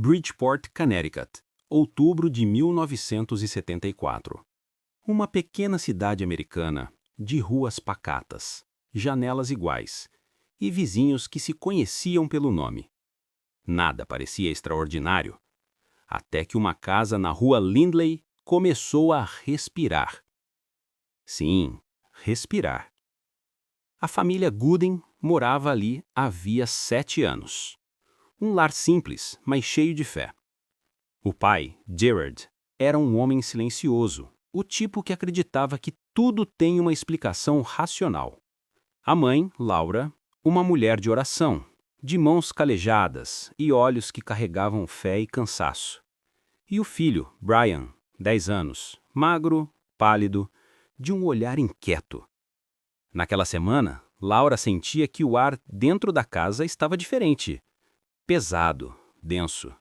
Bridgeport, Connecticut, outubro de 1974. Uma pequena cidade americana, de ruas pacatas, janelas iguais e vizinhos que se conheciam pelo nome. Nada parecia extraordinário, até que uma casa na rua Lindley começou a respirar. Sim, respirar. A família Gooden morava ali havia 7 anos. Um lar simples, mas cheio de fé. O pai, Gerard, era um homem silencioso, o tipo que acreditava que tudo tem uma explicação racional. A mãe, Laura, uma mulher de oração, de mãos calejadas e olhos que carregavam fé e cansaço. E o filho, Brian, 10 anos, magro, pálido, de um olhar inquieto. Naquela semana, Laura sentia que o ar dentro da casa estava diferente. Pesado, denso.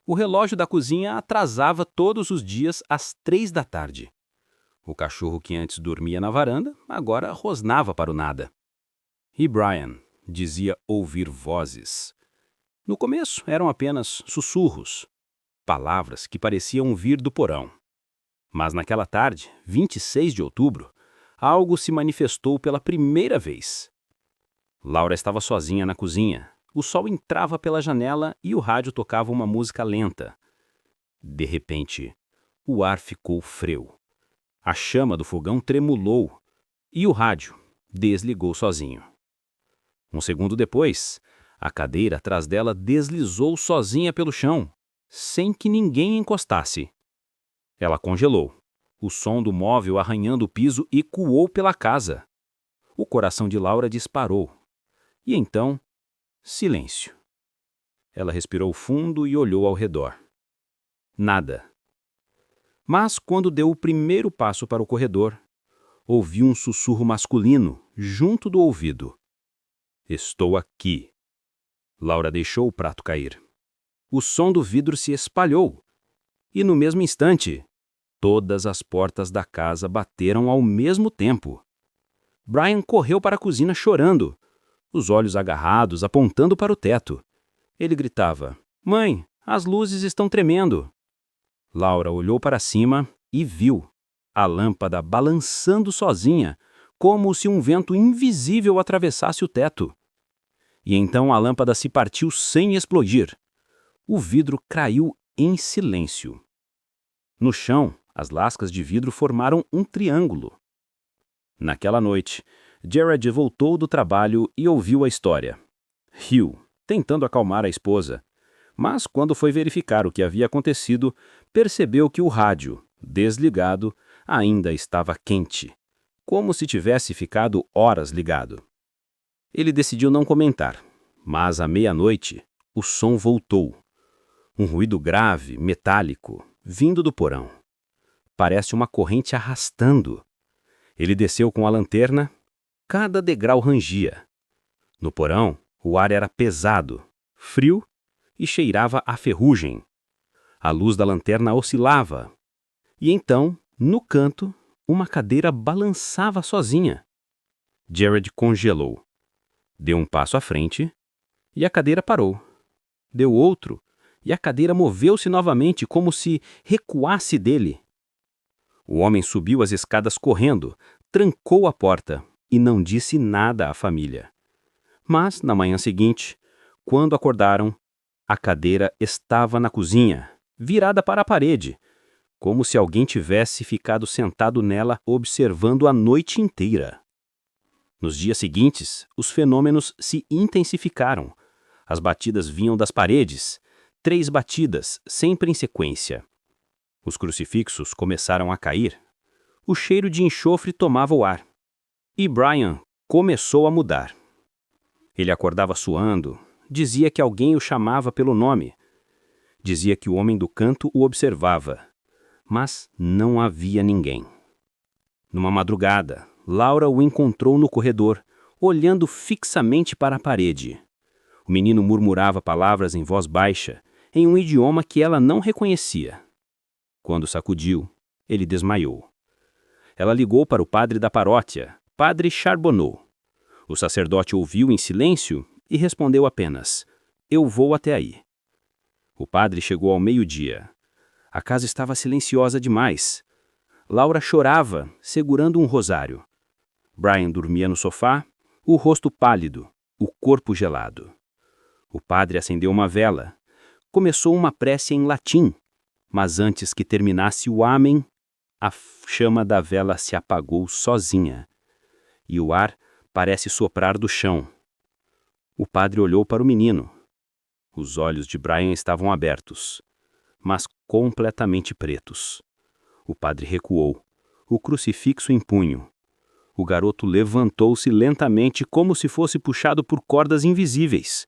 O relógio da cozinha atrasava todos os dias às 3 da tarde. O cachorro que antes dormia na varanda, agora rosnava para o nada. E Brian dizia ouvir vozes. No começo eram apenas sussurros, palavras que pareciam vir do porão. Mas naquela tarde, 26 de outubro, algo se manifestou pela primeira vez. Laura estava sozinha na cozinha. O sol entrava pela janela e o rádio tocava uma música lenta. De repente, o ar ficou frio. A chama do fogão tremulou e o rádio desligou sozinho. Um segundo depois, a cadeira atrás dela deslizou sozinha pelo chão, sem que ninguém encostasse. Ela congelou. O som do móvel arranhando o piso ecoou pela casa. O coração de Laura disparou. E então, silêncio. Ela respirou fundo e olhou ao redor. Nada. Mas quando deu o primeiro passo para o corredor, ouviu um sussurro masculino junto do ouvido. Estou aqui. Laura deixou o prato cair. O som do vidro se espalhou. E no mesmo instante, todas as portas da casa bateram ao mesmo tempo. Brian correu para a cozinha chorando, os olhos agarrados, apontando para o teto. Ele gritava, "Mãe, as luzes estão tremendo." Laura olhou para cima e viu a lâmpada balançando sozinha, como se um vento invisível atravessasse o teto. E então a lâmpada se partiu sem explodir. O vidro caiu em silêncio. No chão, as lascas de vidro formaram um triângulo. Naquela noite, Gerard voltou do trabalho e ouviu a história. Riu, tentando acalmar a esposa. Mas quando foi verificar o que havia acontecido, percebeu que o rádio, desligado, ainda estava quente, como se tivesse ficado horas ligado. Ele decidiu não comentar, mas à meia-noite, o som voltou. Um ruído grave, metálico, vindo do porão. Parece uma corrente arrastando. Ele desceu com a lanterna. Cada degrau rangia. No porão, o ar era pesado, frio e cheirava a ferrugem. A luz da lanterna oscilava. E então, no canto, uma cadeira balançava sozinha. Gerard congelou. Deu um passo à frente e a cadeira parou. Deu outro e a cadeira moveu-se novamente como se recuasse dele. O homem subiu as escadas correndo, trancou a porta e não disse nada à família. Mas, na manhã seguinte, quando acordaram, a cadeira estava na cozinha, virada para a parede, como se alguém tivesse ficado sentado nela observando a noite inteira. Nos dias seguintes, os fenômenos se intensificaram. As batidas vinham das paredes, 3 batidas, sempre em sequência. Os crucifixos começaram a cair. O cheiro de enxofre tomava o ar. E Brian começou a mudar. Ele acordava suando, dizia que alguém o chamava pelo nome. Dizia que o homem do canto o observava. Mas não havia ninguém. Numa madrugada, Laura o encontrou no corredor, olhando fixamente para a parede. O menino murmurava palavras em voz baixa, em um idioma que ela não reconhecia. Quando sacudiu, ele desmaiou. Ela ligou para o padre da paróquia, Padre Charbonneau. O sacerdote ouviu em silêncio e respondeu apenas, "Eu vou até aí." O padre chegou ao meio-dia. A casa estava silenciosa demais. Laura chorava, segurando um rosário. Brian dormia no sofá, o rosto pálido, o corpo gelado. O padre acendeu uma vela. Começou uma prece em latim, mas antes que terminasse o Amém, a chama da vela se apagou sozinha. E o ar parece soprar do chão. O padre olhou para o menino. Os olhos de Brian estavam abertos, mas completamente pretos. O padre recuou, o crucifixo em punho. O garoto levantou-se lentamente como se fosse puxado por cordas invisíveis.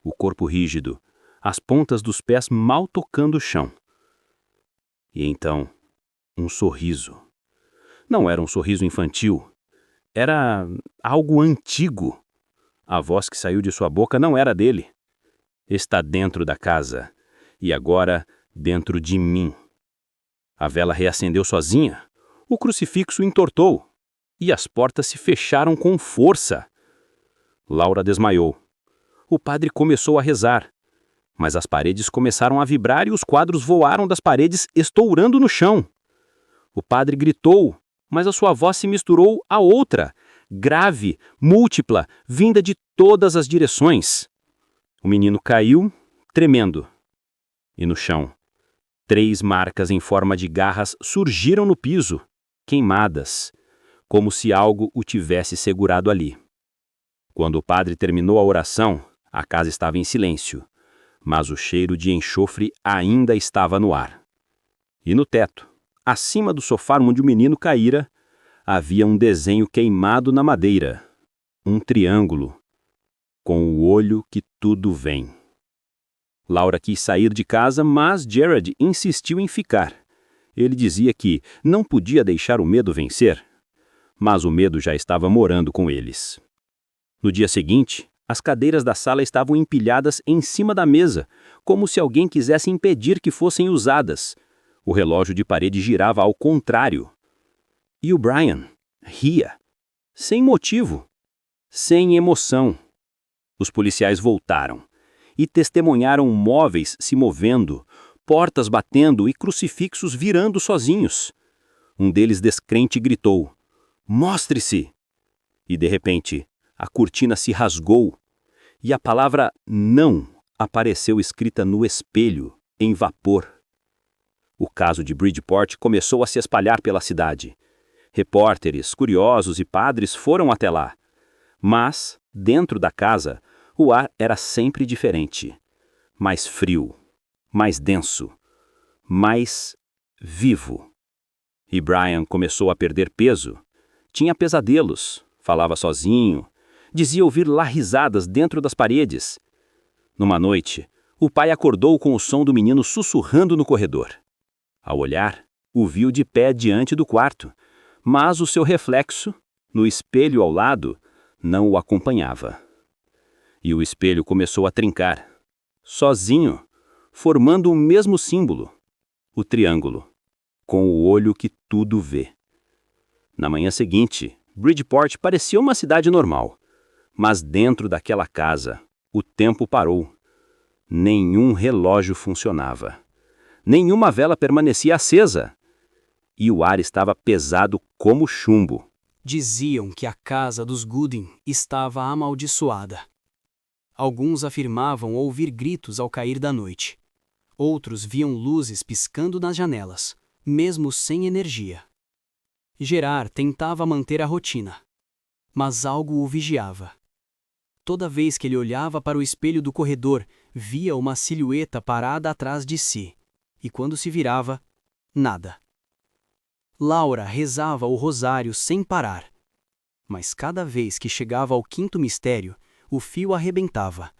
O corpo rígido, as pontas dos pés mal tocando o chão. E então, um sorriso. Não era um sorriso infantil. Era algo antigo. A voz que saiu de sua boca não era dele. Está dentro da casa, e agora dentro de mim. A vela reacendeu sozinha, o crucifixo entortou, e as portas se fecharam com força. Laura desmaiou. O padre começou a rezar, mas as paredes começaram a vibrar e os quadros voaram das paredes, estourando no chão. O padre gritou, mas a sua voz se misturou a outra, grave, múltipla, vinda de todas as direções. O menino caiu, tremendo. E no chão, 3 marcas em forma de garras surgiram no piso, queimadas, como se algo o tivesse segurado ali. Quando o padre terminou a oração, a casa estava em silêncio, mas o cheiro de enxofre ainda estava no ar. E no teto, acima do sofá onde o menino caíra, havia um desenho queimado na madeira, um triângulo, com o olho que tudo vem. Laura quis sair de casa, mas Jared insistiu em ficar. Ele dizia que não podia deixar o medo vencer, mas o medo já estava morando com eles. No dia seguinte, as cadeiras da sala estavam empilhadas em cima da mesa, como se alguém quisesse impedir que fossem usadas. O relógio de parede girava ao contrário. E o Brian ria, sem motivo, sem emoção. Os policiais voltaram e testemunharam móveis se movendo, portas batendo e crucifixos virando sozinhos. Um deles, descrente, gritou: "Mostre-se!" E, de repente, a cortina se rasgou e a palavra "não" apareceu escrita no espelho, em vapor. O caso de Bridgeport começou a se espalhar pela cidade. Repórteres, curiosos e padres foram até lá. Mas, dentro da casa, o ar era sempre diferente. Mais frio, mais denso, mais vivo. E Brian começou a perder peso. Tinha pesadelos, falava sozinho, dizia ouvir lá risadas dentro das paredes. Numa noite, o pai acordou com o som do menino sussurrando no corredor. Ao olhar, o viu de pé diante do quarto, mas o seu reflexo, no espelho ao lado, não o acompanhava. E o espelho começou a trincar, sozinho, formando o mesmo símbolo, o triângulo, com o olho que tudo vê. Na manhã seguinte, Bridgeport parecia uma cidade normal, mas dentro daquela casa, o tempo parou. Nenhum relógio funcionava. Nenhuma vela permanecia acesa. E o ar estava pesado como chumbo. Diziam que a casa dos Gooding estava amaldiçoada. Alguns afirmavam ouvir gritos ao cair da noite. Outros viam luzes piscando nas janelas, mesmo sem energia. Gerard tentava manter a rotina, mas algo o vigiava. Toda vez que ele olhava para o espelho do corredor, via uma silhueta parada atrás de si, e quando se virava, nada. Laura rezava o rosário sem parar. Mas cada vez que chegava ao quinto mistério, o fio arrebentava.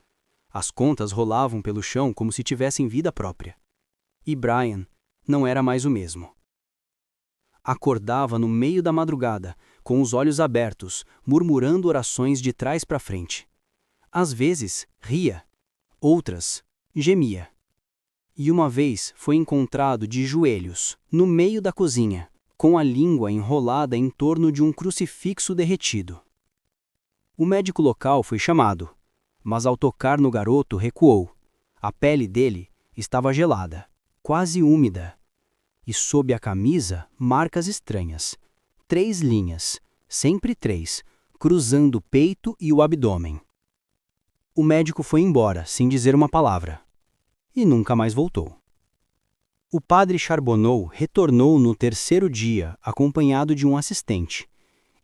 As contas rolavam pelo chão como se tivessem vida própria. E Brian não era mais o mesmo. Acordava no meio da madrugada, com os olhos abertos, murmurando orações de trás para frente. Às vezes, ria. Outras, gemia. E uma vez foi encontrado de joelhos, no meio da cozinha, com a língua enrolada em torno de um crucifixo derretido. O médico local foi chamado, mas ao tocar no garoto recuou. A pele dele Estava gelada, quase úmida. E sob a camisa, marcas estranhas. 3 linhas, sempre 3, cruzando o peito e o abdômen. O médico foi embora, sem dizer uma palavra. E nunca mais voltou. O padre Charbonneau retornou no 3º dia, acompanhado de um assistente.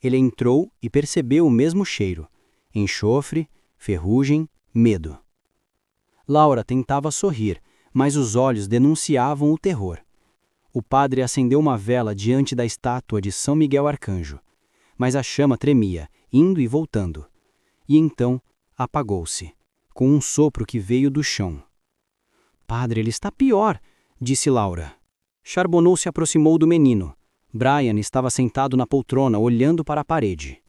Ele entrou e percebeu o mesmo cheiro: enxofre, ferrugem, medo. Laura tentava sorrir, mas os olhos denunciavam o terror. O padre acendeu uma vela diante da estátua de São Miguel Arcanjo, mas a chama tremia, indo e voltando. E então apagou-se, com um sopro que veio do chão. Padre, ele está pior, disse Laura. Charbonneau se aproximou do menino. Brian estava sentado na poltrona, olhando para a parede.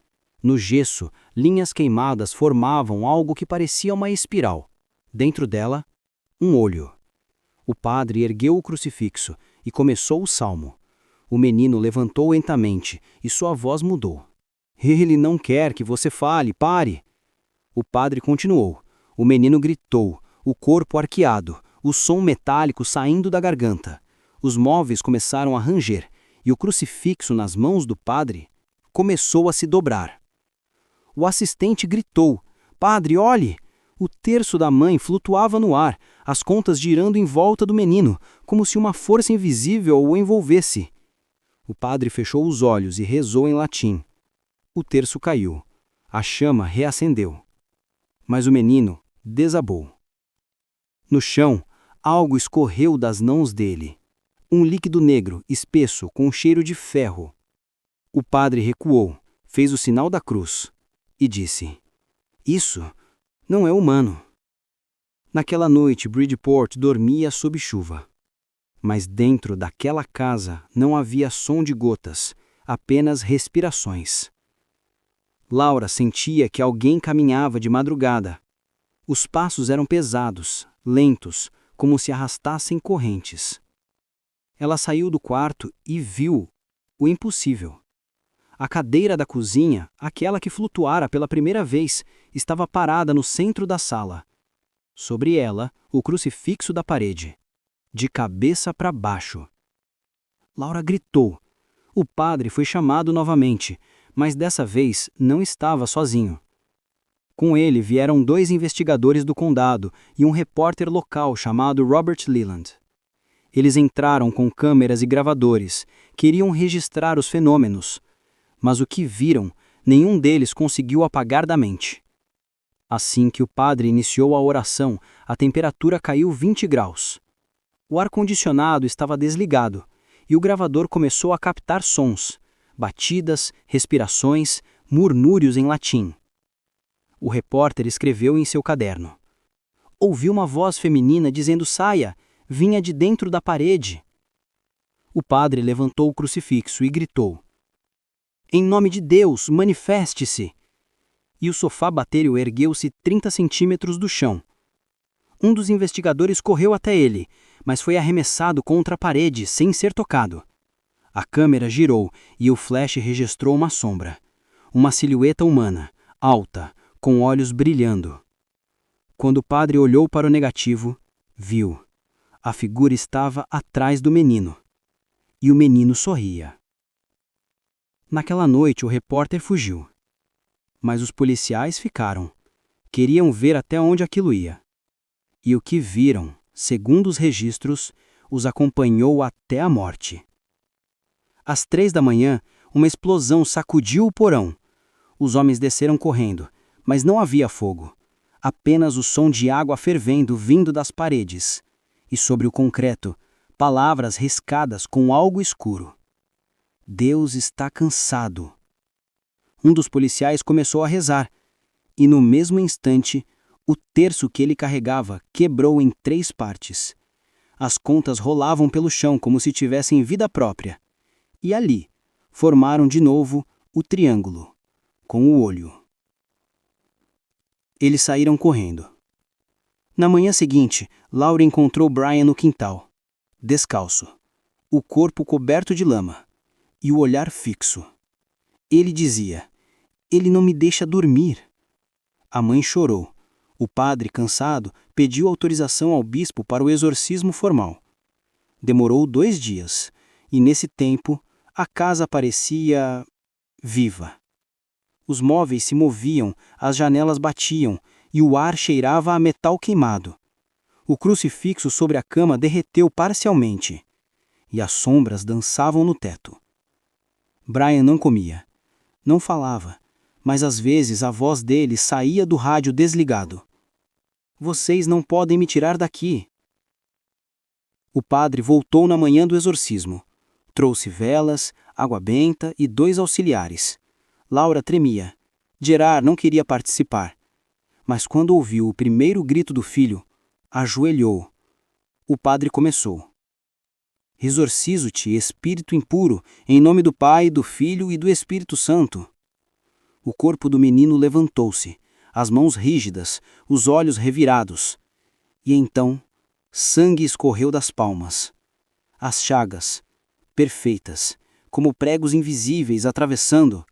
No gesso, linhas queimadas formavam algo que parecia uma espiral. Dentro dela, um olho. O padre ergueu o crucifixo e começou o salmo. O menino levantou lentamente e sua voz mudou. Ele não quer que você fale, pare! O padre continuou. O menino gritou, o corpo arqueado, o som metálico saindo da garganta. Os móveis começaram a ranger e o crucifixo nas mãos do padre começou a se dobrar. O assistente gritou: Padre, olhe! O terço da mãe flutuava no ar, as contas girando em volta do menino, como se uma força invisível o envolvesse. O padre fechou os olhos e rezou em latim. O terço caiu. A chama reacendeu. Mas o menino desabou. No chão, algo escorreu das mãos dele. Um líquido negro, espesso, com cheiro de ferro. O padre recuou, fez o sinal da cruz e disse: Isso não é humano. Naquela noite, Bridgeport dormia sob chuva. Mas dentro daquela casa não havia som de gotas, apenas respirações. Laura sentia que alguém caminhava de madrugada. Os passos eram pesados, lentos, como se arrastassem correntes. Ela saiu do quarto e viu o impossível. A cadeira da cozinha, aquela que flutuara pela primeira vez, estava parada no centro da sala. Sobre ela, o crucifixo da parede, de cabeça para baixo. Laura gritou. O padre foi chamado novamente, mas dessa vez não estava sozinho. Com ele vieram 2 investigadores do condado e um repórter local chamado Robert Leland. Eles entraram com câmeras e gravadores, queriam registrar os fenômenos, mas o que viram, nenhum deles conseguiu apagar da mente. Assim que o padre iniciou a oração, a temperatura caiu 20 graus. O ar-condicionado estava desligado e o gravador começou a captar sons, batidas, respirações, murmúrios em latim. O repórter escreveu em seu caderno. Ouviu uma voz feminina dizendo saia, vinha de dentro da parede. O padre levantou o crucifixo e gritou: Em nome de Deus, manifeste-se! E o sofá batêrio ergueu-se 30 centímetros do chão. Um dos investigadores correu até ele, mas foi arremessado contra a parede sem ser tocado. A câmera girou e o flash registrou uma sombra. Uma silhueta humana, alta, com olhos brilhando. Quando o padre olhou para o negativo, viu. A figura estava atrás do menino. E o menino sorria. Naquela noite o repórter fugiu. Mas os policiais ficaram. Queriam ver até onde aquilo ia. E o que viram, segundo os registros, os acompanhou até a morte. Às 3 da manhã, uma explosão sacudiu o porão. Os homens desceram correndo, mas não havia fogo. Apenas o som de água fervendo vindo das paredes. E sobre o concreto, palavras riscadas com algo escuro. Deus está cansado. Um dos policiais começou a rezar, e no mesmo instante, o terço que ele carregava quebrou em 3 partes. As contas rolavam pelo chão como se tivessem vida própria. E ali, formaram de novo o triângulo, com o olho. Eles saíram correndo. Na manhã seguinte, Laura encontrou Brian no quintal, descalço, o corpo coberto de lama, e o olhar fixo. Ele dizia: Ele não me deixa dormir. A mãe chorou. O padre, cansado, pediu autorização ao bispo para o exorcismo formal. Demorou 2 dias, e nesse tempo a casa parecia viva. Os móveis se moviam, as janelas batiam, e o ar cheirava a metal queimado. O crucifixo sobre a cama derreteu parcialmente, e as sombras dançavam no teto. Brian não comia, não falava, mas às vezes a voz dele saía do rádio desligado. Vocês não podem me tirar daqui. O padre voltou na manhã do exorcismo. Trouxe velas, água benta e 2 auxiliares. Laura tremia. Gerard não queria participar. Mas quando ouviu o primeiro grito do filho, ajoelhou. O padre começou. Exorcizo-te, espírito impuro, em nome do Pai, do Filho e do Espírito Santo. O corpo do menino levantou-se, as mãos rígidas, os olhos revirados. E então, sangue escorreu das palmas. As chagas, perfeitas, como pregos invisíveis atravessando.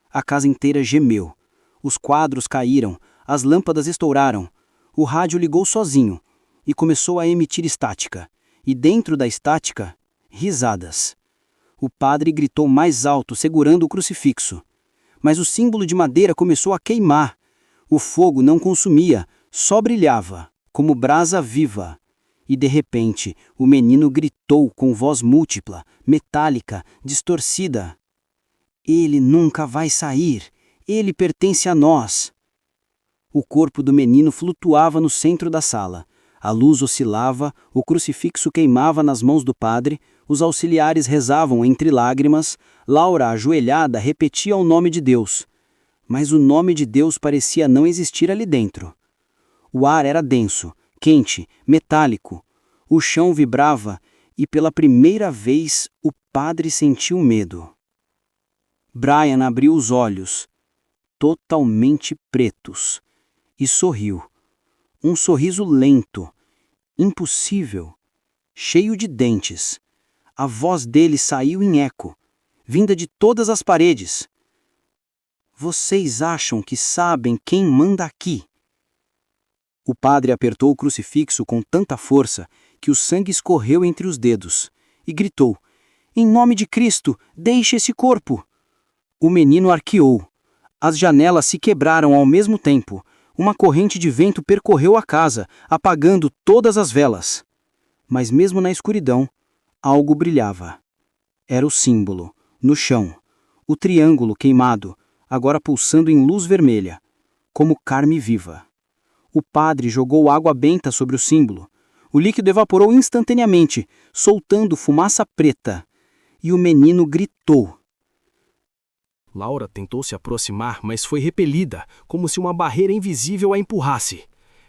A casa inteira gemeu. Os quadros caíram, as lâmpadas estouraram. O rádio ligou sozinho e começou a emitir estática. E dentro da estática, risadas. O padre gritou mais alto, segurando o crucifixo. Mas o símbolo de madeira começou a queimar. O fogo não consumia, só brilhava, como brasa viva. E de repente, o menino gritou com voz múltipla, metálica, distorcida. Ele nunca vai sair. Ele pertence a nós. O corpo do menino flutuava no centro da sala. A luz oscilava, o crucifixo queimava nas mãos do padre, os auxiliares rezavam entre lágrimas, Laura, ajoelhada, repetia o nome de Deus. Mas o nome de Deus parecia não existir ali dentro. O ar era denso, quente, metálico. O chão vibrava e pela primeira vez o padre sentiu medo. Brian abriu os olhos, totalmente pretos, e sorriu. Um sorriso lento, impossível, cheio de dentes. A voz dele saiu em eco, vinda de todas as paredes. Vocês acham que sabem quem manda aqui? O padre apertou o crucifixo com tanta força que o sangue escorreu entre os dedos e gritou: Em nome de Cristo, deixe esse corpo! O menino arqueou. As janelas se quebraram ao mesmo tempo. Uma corrente de vento percorreu a casa, apagando todas as velas. Mas mesmo na escuridão, algo brilhava. Era o símbolo, no chão, o triângulo queimado, agora pulsando em luz vermelha, como carne viva. O padre jogou água benta sobre o símbolo. O líquido evaporou instantaneamente, soltando fumaça preta. E o menino gritou. Laura tentou se aproximar, mas foi repelida, como se uma barreira invisível a empurrasse.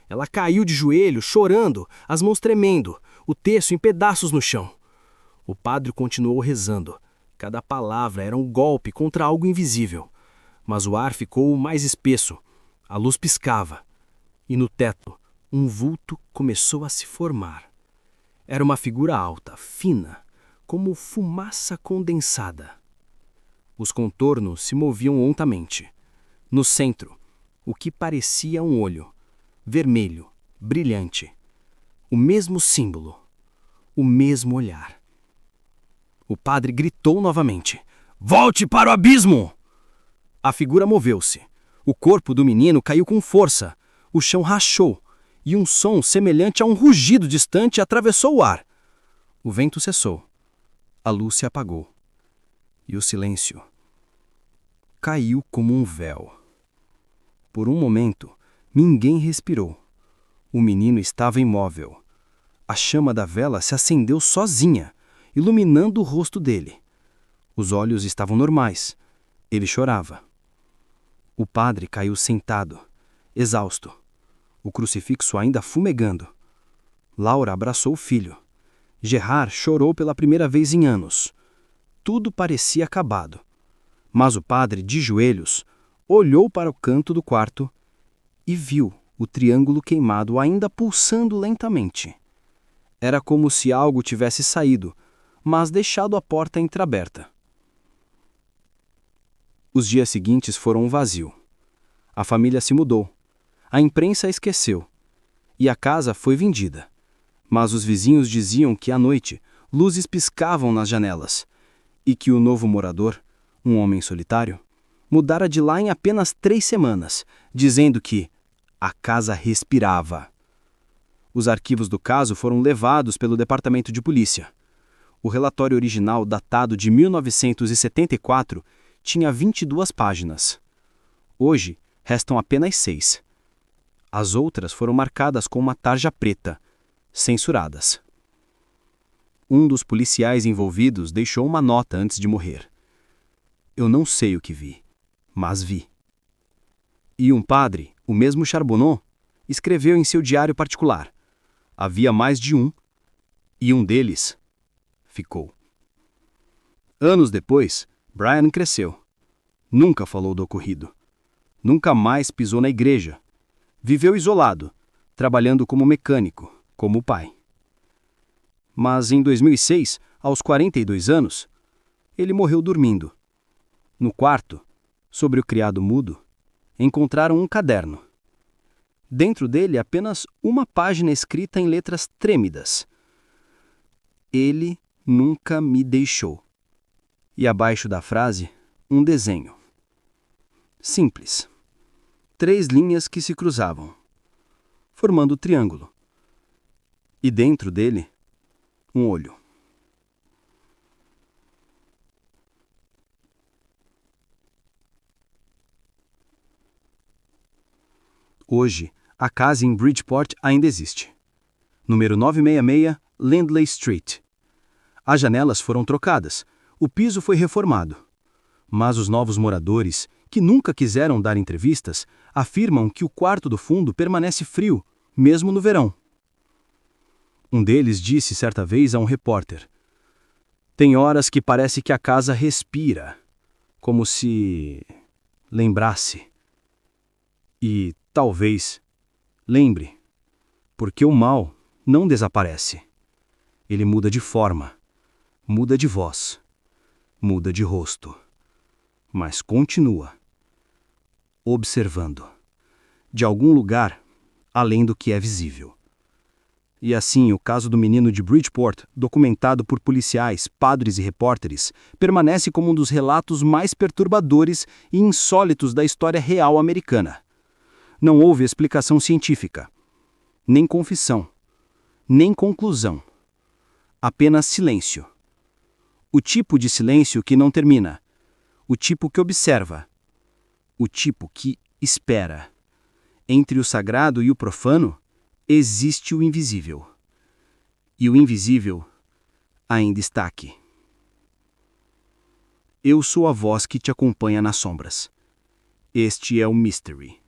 Ela caiu de joelho, chorando, as mãos tremendo, o terço em pedaços no chão. O padre continuou rezando. Cada palavra era um golpe contra algo invisível. Mas o ar ficou mais espesso. A luz piscava. E no teto, um vulto começou a se formar. Era uma figura alta, fina, como fumaça condensada. Os contornos se moviam lentamente. No centro, o que parecia um olho, vermelho, brilhante. O mesmo símbolo, o mesmo olhar. O padre gritou novamente: Volte para o abismo! A figura moveu-se. O corpo do menino caiu com força. O chão rachou, e um som semelhante a um rugido distante atravessou o ar. O vento cessou. A luz se apagou. E o silêncio caiu como um véu. Por um momento, ninguém respirou. O menino estava imóvel. A chama da vela se acendeu sozinha, iluminando o rosto dele. Os olhos estavam normais. Ele chorava. O padre caiu sentado, exausto. O crucifixo ainda fumegando. Laura abraçou o filho. Gerard chorou pela primeira vez em anos. Tudo parecia acabado. Mas o padre, de joelhos, olhou para o canto do quarto e viu o triângulo queimado ainda pulsando lentamente. Era como se algo tivesse saído, mas deixado a porta entreaberta. Os dias seguintes foram um vazio. A família se mudou. A imprensa esqueceu. E a casa foi vendida. Mas os vizinhos diziam que à noite luzes piscavam nas janelas e que o novo morador, um homem solitário, mudara de lá em apenas 3 semanas, dizendo que a casa respirava. Os arquivos do caso foram levados pelo Departamento de Polícia. O relatório original, datado de 1974, tinha 22 páginas. Hoje, restam apenas 6. As outras foram marcadas com uma tarja preta, censuradas. Um dos policiais envolvidos deixou uma nota antes de morrer. Eu não sei o que vi, mas vi. E um padre, o mesmo Charbonneau, escreveu em seu diário particular. Havia mais de um, e um deles ficou. Anos depois, Brian cresceu. Nunca falou do ocorrido. Nunca mais pisou na igreja. Viveu isolado, trabalhando como mecânico, como o pai. Mas em 2006, aos 42 anos, ele morreu dormindo. No quarto, sobre o criado mudo, encontraram um caderno. Dentro dele, apenas uma página escrita em letras trêmidas. Ele nunca me deixou. E abaixo da frase, um desenho. Simples. 3 linhas que se cruzavam, formando o triângulo. E dentro dele, um olho. Hoje, a casa em Bridgeport ainda existe. Número 966, Lindley Street. As janelas foram trocadas, o piso foi reformado. Mas os novos moradores, que nunca quiseram dar entrevistas, afirmam que o quarto do fundo permanece frio, mesmo no verão. Um deles disse certa vez a um repórter: "Tem horas que parece que a casa respira, como se lembrasse. E talvez lembre, porque o mal não desaparece. Ele muda de forma, muda de voz, muda de rosto, mas continua observando, de algum lugar além do que é visível." E assim, o caso do menino de Bridgeport, documentado por policiais, padres e repórteres, permanece como um dos relatos mais perturbadores e insólitos da história real americana. Não houve explicação científica, nem confissão, nem conclusão. Apenas silêncio. O tipo de silêncio que não termina. O tipo que observa. O tipo que espera. Entre o sagrado e o profano, existe o invisível. E o invisível ainda está aqui. Eu sou a voz que te acompanha nas sombras. Este é o Mystery.